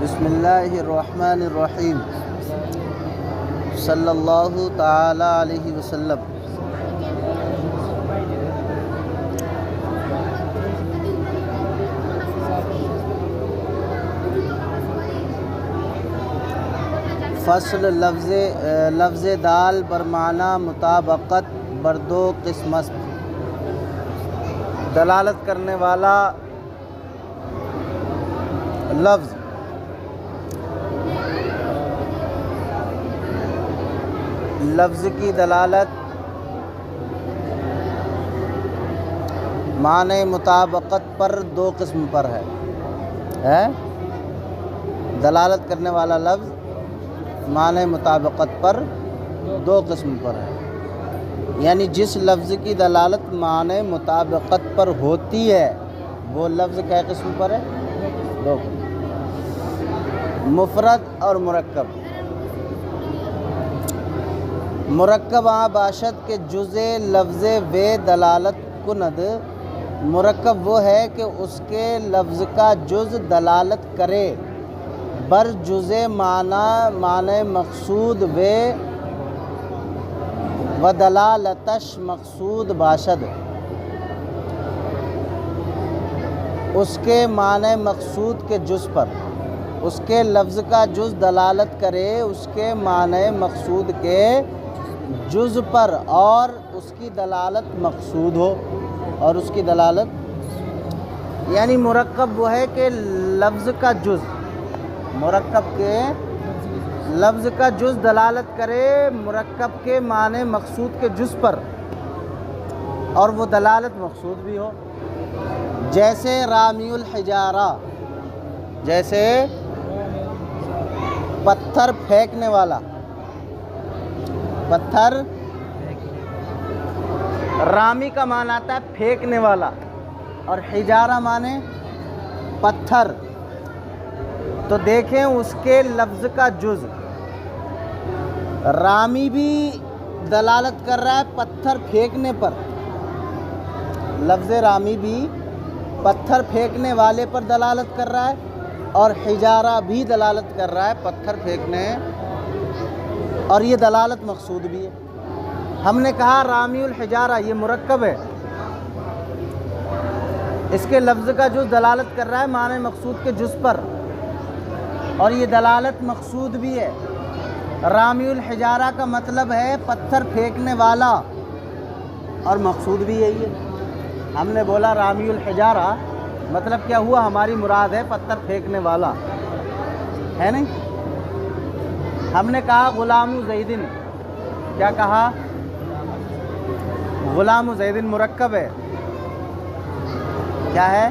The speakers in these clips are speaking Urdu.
بسم اللہ الرحمن الرحیم صلی اللہ تعالی علیہ وسلم۔ فصل لفظ دال بر معنی مطابقت بر دو قسم است۔ دلالت کرنے والا لفظ کی دلالت معنی مطابقت پر دو قسم پر ہے۔ دلالت کرنے والا لفظ معنی مطابقت پر دو قسم پر ہے، یعنی جس لفظ کی دلالت معنی مطابقت پر ہوتی ہے وہ لفظ کئے قسم پر ہے؟ دو قسم، مفرد اور مرکب۔ مرکب آ باشد کے جزء لفظ و دلالت کند۔ مرکب وہ ہے کہ اس کے لفظ کا جز دلالت کرے بر جزء معنی مقصود و دلالتش مقصود باشد۔ اس کے معنی مقصود کے جز پر، اس کے لفظ کا جز دلالت کرے اس کے معنی مقصود کے جز پر، اور اس کی دلالت مقصود ہو، اور اس کی دلالت یعنی مرکب وہ ہے کہ لفظ کا جز، مرکب کے لفظ کا جز دلالت کرے مرکب کے معنی مقصود کے جز پر، اور وہ دلالت مقصود بھی ہو۔ جیسے رامی الحجارہ، جیسے پتھر پھینکنے والا۔ پتھر رامی کا معنی آتا ہے پھینکنے والا، اور حجارہ معنی پتھر۔ تو دیکھیں اس کے لفظ کا جز، رامی بھی دلالت کر رہا ہے پتھر پھینکنے پر، لفظ رامی بھی پتھر پھینکنے والے پر دلالت کر رہا ہے، اور حجارہ بھی دلالت کر رہا ہے پتھر پھینکنے، اور یہ دلالت مقصود بھی ہے۔ ہم نے کہا رامی الحجارہ یہ مرکب ہے، اس کے لفظ کا جز دلالت کر رہا ہے معنی مقصود کے جز پر، اور یہ دلالت مقصود بھی ہے۔ رامی الحجارہ کا مطلب ہے پتھر پھینکنے والا، اور مقصود بھی یہی ہے۔ ہم نے بولا رامی الحجارہ، مطلب کیا ہوا؟ ہماری مراد ہے پتھر پھینکنے والا، ہے نہیں؟ ہم نے کہا غلام زیدن، کیا کہا؟ غلام زیدن مرکب ہے، کیا ہے؟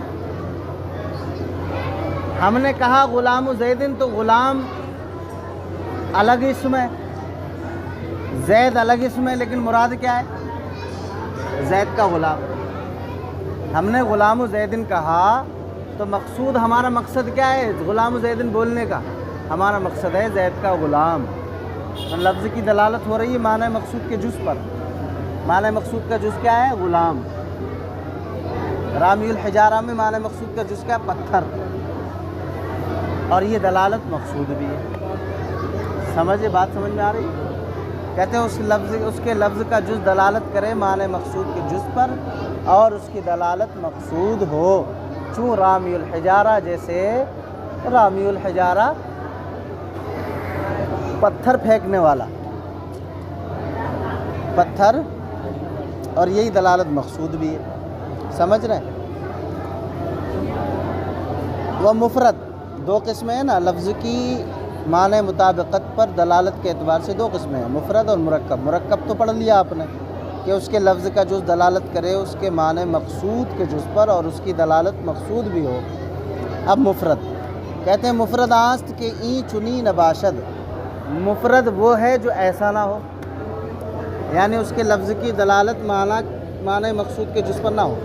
ہم نے کہا غلام زیدن، تو غلام الگ اسم ہے، زید الگ اسم ہے، لیکن مراد کیا ہے؟ زید کا غلام۔ ہم نے غلام زیدن کہا تو مقصود، ہمارا مقصد کیا ہے غلام زیدن بولنے کا؟ ہمارا مقصد ہے زید کا غلام۔ لفظ کی دلالت ہو رہی ہے معنی مقصود کے جز پر، معنی مقصود کا جز کیا ہے؟ غلام۔ رامی الحجارہ میں معنی مقصود کا جز کیا ہے؟ پتھر، اور یہ دلالت مقصود بھی ہے۔ سمجھے بات؟ سمجھ میں آ رہی ہے؟ کہتے ہیں اس کے لفظ کا جز دلالت کرے معنی مقصود کے جز پر، اور اس کی دلالت مقصود ہو۔ چون رامی الحجارہ، جیسے رامی الحجارہ پتھر پھینکنے والا، پتھر، اور یہی دلالت مقصود بھی ہے۔ سمجھ رہے ہیں؟ وہ مفرد دو قسمیں ہیں نا، لفظ کی معنی مطابقت پر دلالت کے اعتبار سے دو قسمیں ہیں، مفرد اور مرکب۔ مرکب تو پڑھ لیا آپ نے کہ اس کے لفظ کا جز دلالت کرے اس کے معنی مقصود کے جز پر، اور اس کی دلالت مقصود بھی ہو۔ اب مفرد کہتے ہیں مفرد آست کے این چنی نباشد۔ مفرد وہ ہے جو ایسا نہ ہو، یعنی اس کے لفظ کی دلالت معنی مقصود کے جز پر نہ ہو،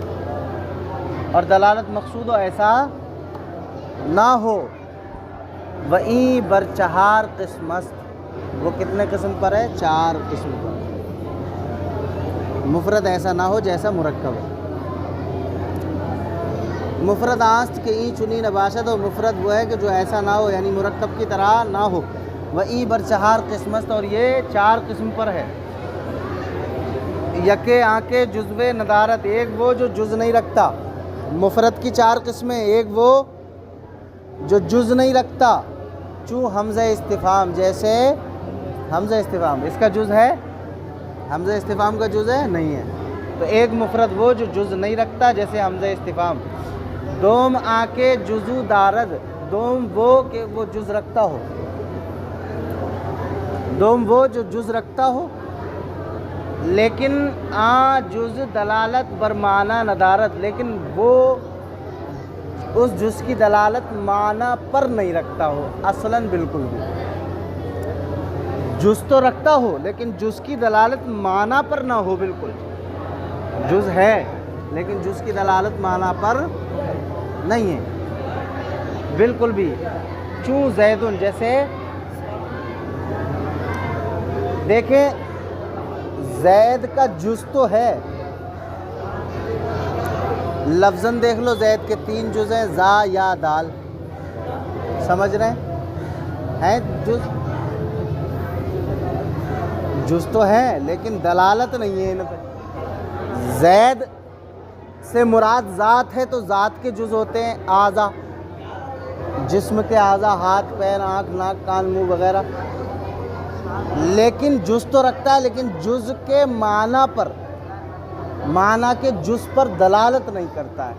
اور دلالت مقصود ہو، ایسا نہ ہو۔ وہیں بر چہار قسم است، وہ کتنے قسم پر ہے؟ چار قسم پر۔ مفرد ایسا نہ ہو جیسا مرکب ہے۔ مفرد آست کے ای چنی نباشد، اور مفرد وہ ہے کہ جو ایسا نہ ہو، یعنی مرکب کی طرح نہ ہو. وہ ای بر چہار قسمت، اور یہ 4 قسم پر ہے. یکے آنکے جزو ندارت، ایک وہ جو جز نہیں رکھتا. مفرد کی 4 قسمیں، ایک وہ جو جز نہیں رکھتا، چوں حمزہ استفہام، جیسے حمزہ استفہام اس کا جز ہے، حمزہ استفہام کا جز ہے نہیں ہے. تو ایک مفرد وہ جو جز نہیں رکھتا جیسے حمزہ استفہام. دوم آنکے جزو دارد، دوم وہ کہ وہ جز رکھتا ہو، دوم وہ جو جز رکھتا ہو، لیکن جز دلالت بر معنی ندارت، لیکن وہ اس جز کی دلالت معنی پر نہیں رکھتا ہو اصلاً بالکل بھی. جز تو رکھتا ہو لیکن جز کی دلالت معنی پر نہ ہو بالکل. جز ہے لیکن جز کی دلالت معنی پر نہیں ہے بالکل بھی. چوں زیدن، جیسے دیکھیں زید کا جز تو ہے، لفظاً دیکھ لو زید کے 3 جز ہیں، زا یا دال، سمجھ رہے ہیں جز، جز تو ہے لیکن دلالت نہیں ہے ان پہ. زید سے مراد ذات ہے تو ذات کے جز ہوتے ہیں اعضا، جسم کے اعضا، ہاتھ پیر آنکھ ناک کان منہ وغیرہ. لیکن جز تو رکھتا ہے لیکن جز کے معنی پر، معنی کے جز پر دلالت نہیں کرتا ہے.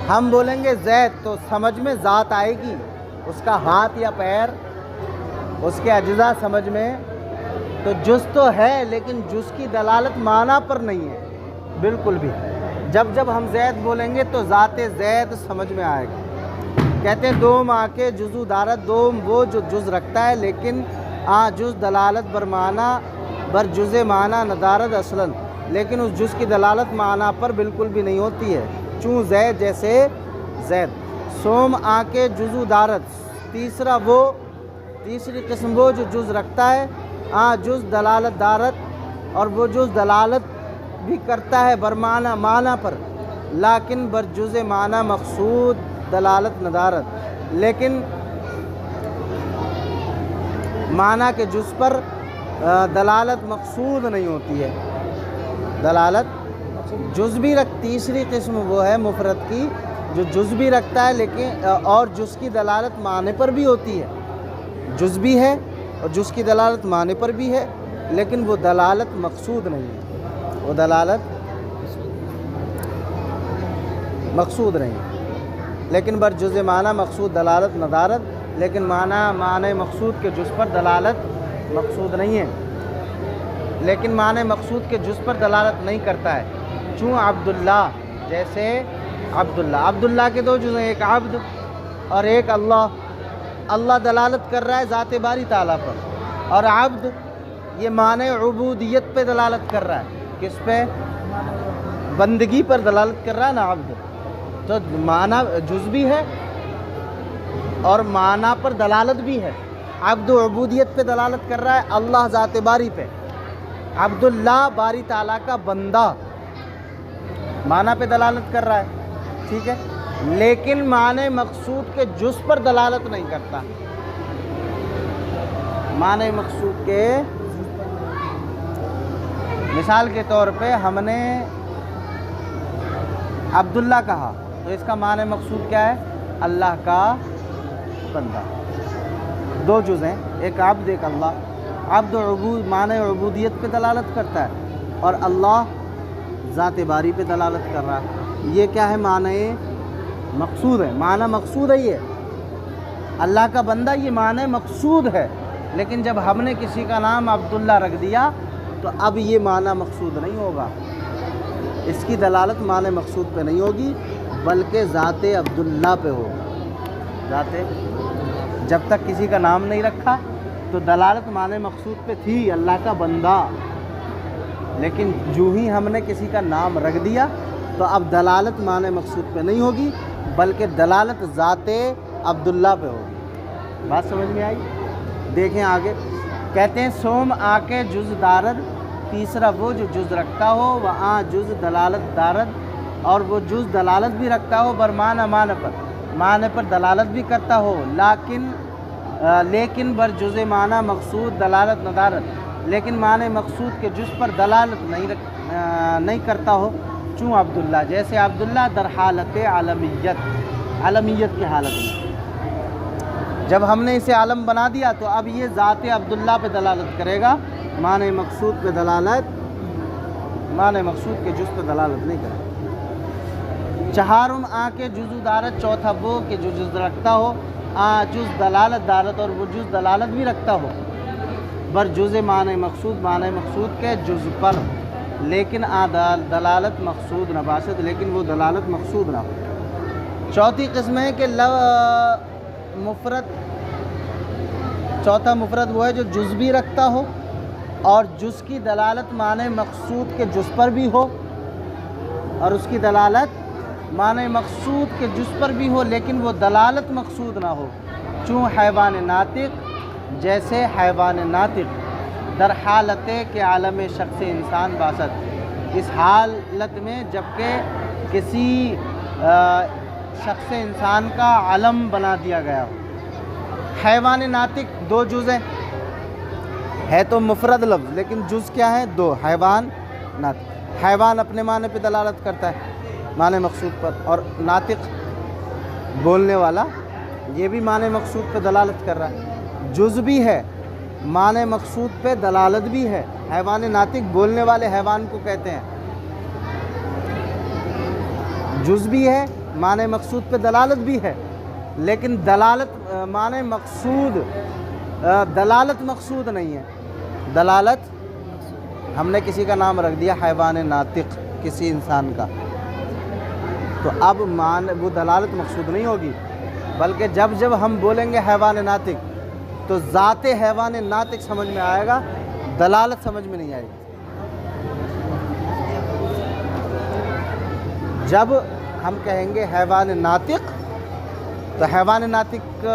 ہم بولیں گے زید تو سمجھ میں ذات آئے گی، اس کا ہاتھ یا پیر، اس کے اجزاء سمجھ میں، تو جز تو ہے لیکن جز کی دلالت معنی پر نہیں ہے بالکل بھی. جب جب ہم زید بولیں گے تو ذات زید سمجھ میں آئے گا. کہتے ہیں دوم آنکے جزو دارت، دوم وہ جو جز رکھتا ہے لیکن جز دلالت بر معنی بر جز معنی ندارت اصلاً، لیکن اس جز کی دلالت معنی پر بالکل بھی نہیں ہوتی ہے. چوں زید، جیسے زید. سوم آنکے جزو دارت، تیسرا وہ، تیسری قسم وہ جو جز رکھتا ہے، جز دلالت دارت، اور وہ جز دلالت بھی کرتا ہے بر معنی، معنی پر، لیکن بر جز معنی مقصود دلالت ندارت، لیکن معنی کے جز پر دلالت مقصود نہیں ہوتی ہے. دلالت جز بھی تیسری قسم وہ ہے مفرد کی جو جز بھی رکھتا ہے لیکن اور جز کی دلالت معنی پر بھی ہوتی ہے. جز بھی ہے اور جز کی دلالت معنی پر بھی ہے لیکن وہ دلالت مقصود نہیں ہے، وہ دلالت مقصود نہیں ہے، لیکن بر جز معنی مقصود دلالت ندارت، لیکن معنی مقصود کے جز پر دلالت مقصود نہیں ہے، لیکن معنی مقصود کے جز پر دلالت نہیں کرتا ہے. چوں عبداللہ، جیسے عبداللہ، عبداللہ کے 2 جز ہیں، ایک عبد اور ایک اللہ. اللہ دلالت کر رہا ہے ذات باری تعالیٰ پر، اور عبد یہ معنی عبودیت پہ دلالت کر رہا ہے. کس پہ؟ بندگی پر دلالت کر رہا ہے نا عبد. تو معنی جز بھی ہے اور معنی پر دلالت بھی ہے. عبد عبودیت پہ دلالت کر رہا ہے، اللہ ذات باری پہ. عبداللہ باری تعالیٰ کا بندہ معنی پہ دلالت کر رہا ہے، ٹھیک ہے، لیکن معنی مقصود کے جز پر دلالت نہیں کرتا. معنی مقصود کے، مثال کے طور پہ ہم نے عبداللہ کہا تو اس کا معنی مقصود کیا ہے؟ اللہ کا بندہ. 2 جز ہیں، ایک عبد ایک اللہ. عبد معنی عبودیت پہ دلالت کرتا ہے اور اللہ ذات باری پہ دلالت کر رہا ہے. یہ کیا ہے؟ معنی مقصود ہے، معنی مقصود ہے. یہ اللہ کا بندہ یہ معنی مقصود ہے، لیکن جب ہم نے کسی کا نام عبداللہ رکھ دیا تو اب یہ معنی مقصود نہیں ہوگا، اس کی دلالت معنی مقصود پہ نہیں ہوگی بلکہ ذات عبداللہ پہ ہوگی. ذات، جب تک کسی کا نام نہیں رکھا تو دلالت معنی مقصود پہ تھی، اللہ کا بندہ، لیکن جو ہی ہم نے کسی کا نام رکھ دیا تو اب دلالت معنی مقصود پہ نہیں ہوگی بلکہ دلالت ذات عبداللہ پہ ہوگی. بات سمجھ میں آئی؟ دیکھیں آگے کہتے ہیں سوم آکے جز دارد، تیسرا وہ جو جز رکھتا ہو، وہ جز دلالت دارد، اور وہ جز دلالت بھی رکھتا ہو بر معنی پر دلالت بھی کرتا ہو، لیکن بر جز معنی مقصود دلالت ندارت، لیکن معنی مقصود کے جز پر دلالت نہیں کرتا ہو، چوں عبداللہ، جیسے عبداللہ در حالت علمیت کی حالت میں، جب ہم نے اسے عالم بنا دیا تو اب یہ ذات عبداللہ پہ دلالت کرے گا، معنی مقصود کے جز پہ دلالت نہیں کرے گا۔ چہارم آ کے جزو دارت، چوتھا وہ کہ جو جز رکھتا ہو، جز دلالت دارت اور وہ جز دلالت بھی رکھتا ہو، بر جز معنی مقصود کے جز پر، لیکن دلالت مقصود نہ باشد، لیکن وہ دلالت مقصود نہ ہو۔ چوتھی قسم ہے کہ چوتھا مفرد وہ ہے جو جز بھی رکھتا ہو اور جز کی دلالت معنی مقصود کے جز پر بھی ہو، اور اس کی دلالت معنی مقصود کے جز پر بھی ہو، لیکن وہ دلالت مقصود نہ ہو، چوں حیوان ناطق، جیسے حیوان ناطق، در حالت کے عالم شخص انسان باشد، اس حالت میں جبکہ کسی شخص انسان کا علم بنا دیا گیا ہو۔ حیوان ناطق دو جز ہیں، ہے تو مفرد لفظ لیکن جز کیا ہے؟ دو۔ حیوان ناطق، حیوان اپنے معنی پہ دلالت کرتا ہے، معنی مقصود پر، اور ناطق بولنے والا یہ بھی معنی مقصود پہ دلالت کر رہا ہے، جز بھی ہے، معنی مقصود پہ دلالت بھی ہے۔ حیوان ناطق بولنے والے حیوان کو کہتے ہیں، جز بھی ہے، معنی مقصود پہ دلالت بھی ہے، لیکن معنی مقصود دلالت مقصود نہیں ہے۔ دلالت ہم نے کسی کا نام رکھ دیا حیوان ناطق، کسی انسان کا، تو اب وہ دلالت مقصود نہیں ہوگی، بلکہ جب ہم بولیں گے حیوان ناطق تو ذات حیوان ناطق سمجھ میں آئے گا، دلالت سمجھ میں نہیں آئے گی۔ جب ہم کہیں گے حیوان ناطق تو حیوان ناطق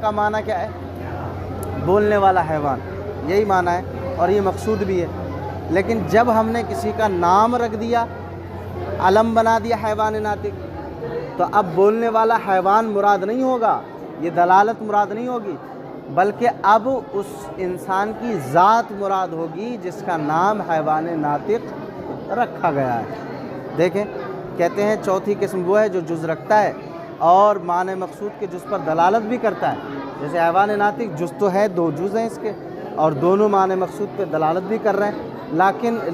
کا معنی کیا ہے؟ بولنے والا حیوان، یہی معنی ہے اور یہ مقصود بھی ہے۔ لیکن جب ہم نے کسی کا نام رکھ دیا، علم بنا دیا حیوان ناطق، تو اب بولنے والا حیوان مراد نہیں ہوگا، یہ دلالت مراد نہیں ہوگی، بلکہ اب اس انسان کی ذات مراد ہوگی جس کا نام حیوان ناطق رکھا گیا ہے۔ دیکھیں، کہتے ہیں چوتھی قسم وہ ہے جو جز رکھتا ہے اور معنی مقصود کے جز پر دلالت بھی کرتا ہے، جیسے حیوان ناطق جز تو ہے، دو جز ہیں اس کے، اور دونوں معنی مقصود پہ دلالت بھی کر رہے ہیں،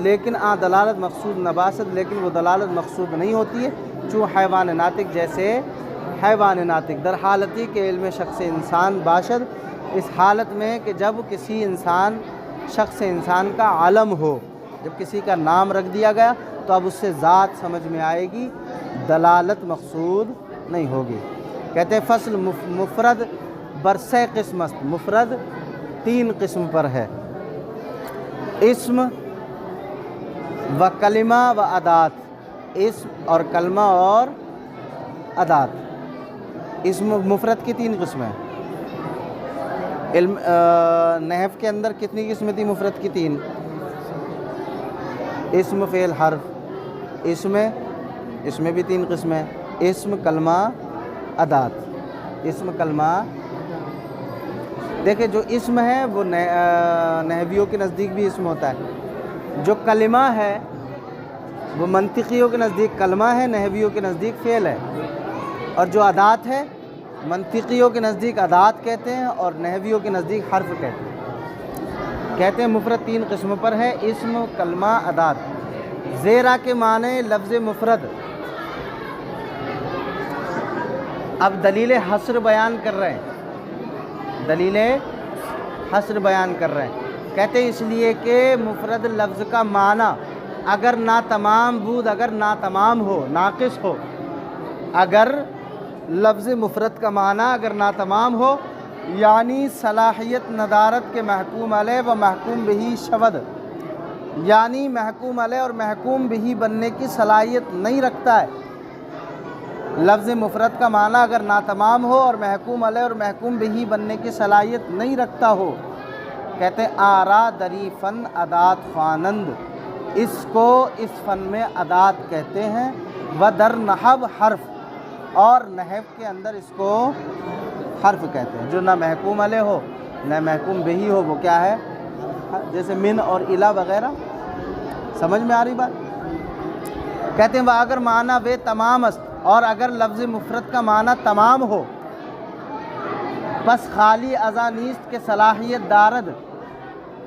لیکن دلالت مقصود نباست، لیکن وہ دلالت مقصود نہیں ہوتی ہے، چوں حیوان ناطق، جیسے حیوان ناطق در حالتی کے علم شخص انسان باشد، اس حالت میں کہ جب کسی شخص انسان کا علم ہو، جب کسی کا نام رکھ دیا گیا تو اب اس سے ذات سمجھ میں آئے گی، دلالت مقصود نہیں ہوگی۔ کہتے ہیں فصل مفرد برسے قسم است، مفرد 3 قسم پر ہے، اسم و کلمہ و ادات، اسم اور کلمہ اور ادات۔ اسم مفرد کی 3 قسمیں ہیں۔ نحو کے اندر کتنی قسمیں تھی مفرد کی؟ 3۔ اسم فعل حرف، اس میں بھی 3 قسمیں ہیں، اسم کلمہ ادات۔ اسم کلمہ، دیکھیں جو اسم ہے وہ نحویوں کے نزدیک بھی اسم ہوتا ہے، جو کلمہ ہے وہ منطقیوں کے نزدیک کلمہ ہے، نحویوں کے نزدیک فعل ہے، اور جو ادات ہے منطقیوں کے نزدیک ادات کہتے ہیں اور نحویوں کے نزدیک حرف کہتے ہیں۔ کہتے ہیں مفرد 3 قسموں پر ہے، اسم، کلمہ، ادات۔ زیرا کے معنی لفظ مفرد، اب دلیل حصر بیان کر رہے ہیں، دلیل حصر بیان کر رہے ہیں۔ کہتے ہیں اس لیے کہ مفرد لفظ کا معنی اگر ناتمام بود، اگر ناتمام ہو، ناقص ہو، اگر لفظ مفرد کا معنی اگر ناتمام ہو، یعنی صلاحیت ندارت کے محکوم علیہ و محکوم بہی شود، یعنی محکوم علیہ اور محکوم بہی بننے کی صلاحیت نہیں رکھتا ہے، لفظ مفرد کا معنی اگر ناتمام ہو اور محکوم علیہ اور محکوم بہی بننے کی صلاحیت نہیں رکھتا ہو، کہتے ہیں آرا دری فن ادات خوانند، اس کو اس فن میں ادات کہتے ہیں، و در نحب حرف، اور نحب کے اندر اس کو حرف کہتے ہیں، جو نہ محکوم علیہ ہو نہ محکوم بہی ہو، وہ کیا ہے؟ جیسے من اور الا وغیرہ. سمجھ میں آ رہی بات؟ کہتے ہیں وہ اگر معنی وے تمام است، اور اگر لفظ مفرد کا معنی تمام ہو، پس خالی ازا نیست کے صلاحیت دارد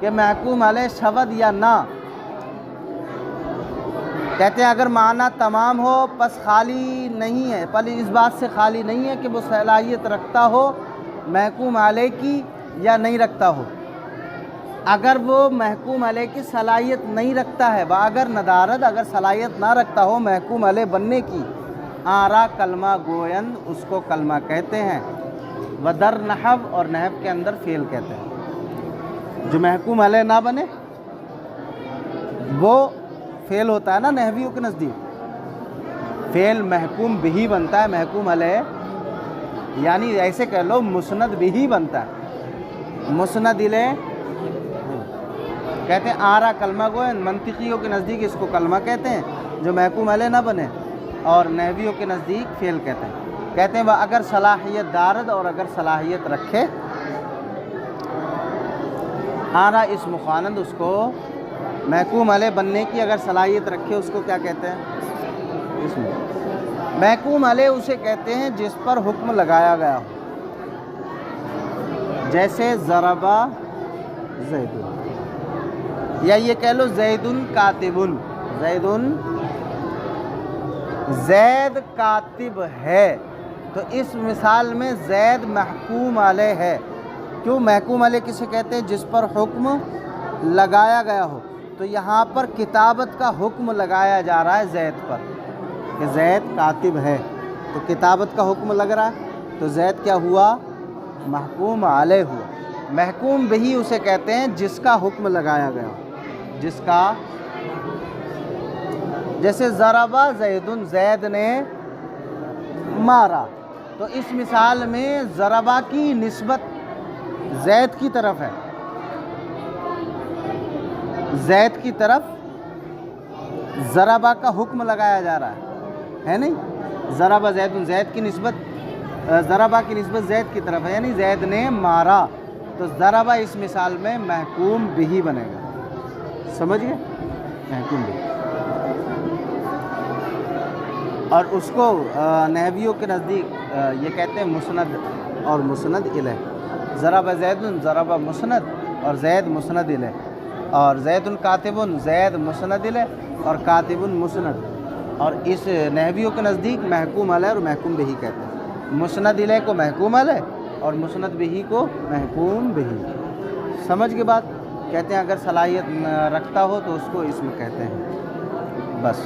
کہ محکوم علیہ شود یا نہ. کہتے ہیں اگر معنی تمام ہو پس خالی نہیں ہے، پہلے اس بات سے خالی نہیں ہے کہ وہ صلاحیت رکھتا ہو محکوم علیہ کی یا نہیں رکھتا ہو. اگر وہ محکوم علیہ کی صلاحیت نہیں رکھتا ہے، وہ اگر ندارد، اگر صلاحیت نہ رکھتا ہو محکوم علیہ بننے کی، آرا کلمہ گویند، اس کو کلمہ کہتے ہیں. و در نحب، اور نحب کے اندر فعل کہتے ہیں. جو محکوم علیہ نہ بنے وہ فعل ہوتا ہے نا نحویوں کے نزدیک. فعل محکوم بھی بنتا ہے، محکوم علیہ یعنی ایسے کہہ لو مسند بھی بنتا ہے. مسند الیہ کہتے ہیں آرا کلمہ گویند، منطقیوں کے نزدیک اس کو کلمہ کہتے ہیں جو محکوم علیہ نہ بنے، اور نحویوں کے نزدیک فعل کہتے ہیں. کہتے ہیں وہ اگر صلاحیت دارد، اور اگر صلاحیت رکھے، آرا اسم خوانند، اس کو محکوم علیہ بننے کی اگر صلاحیت رکھے اس کو کیا کہتے ہیں؟ اسم. محکوم علیہ اسے کہتے ہیں جس پر حکم لگایا گیا ہو، جیسے ضربہ زید، یا یہ کہہ لو زید کاتب، زید کاتب ہے. تو اس مثال میں زید محکوم علیہ ہے. کیوں محکوم علیہ کسے کہتے ہیں؟ جس پر حکم لگایا گیا ہو. تو یہاں پر کتابت کا حکم لگایا جا رہا ہے زید پر کہ زید کاتب ہے، تو کتابت کا حکم لگ رہا ہے، تو زید کیا ہوا؟ محکوم علیہ ہوا. محکوم بہی اسے کہتے ہیں جس کا حکم لگایا گیا ہو، جس کا، جیسے ضربہ زید، زید نے مارا. تو اس مثال میں ضربہ کی نسبت زید کی طرف ہے، زید کی طرف ضربہ کا حکم لگایا جا رہا ہے نہیں؟ ضربہ زید، زید کی نسبت، ضربہ کی نسبت زید کی طرف ہے، یعنی زید نے مارا. تو ضربہ اس مثال میں محکوم بہی بنے گا. سمجھ گئے؟ محکوم بہی. اور اس کو نحویوں کے نزدیک یہ کہتے ہیں مسند اور مسند الیہ. ضرب زید، ضرب مسند، اور زید مسند الیہ. اور زید کاتب، زید مسند الیہ، اور کاتب مسند. اور اس نحویوں کے نزدیک محکوم علیہ اور محکوم بہی کہتے ہیں. مسند الیہ کو محکوم علیہ اور مسند بہی کو محکوم بہی. سمجھ کے بات؟ کہتے ہیں اگر صلاحیت رکھتا ہو تو اس کو اسم کہتے ہیں. بس.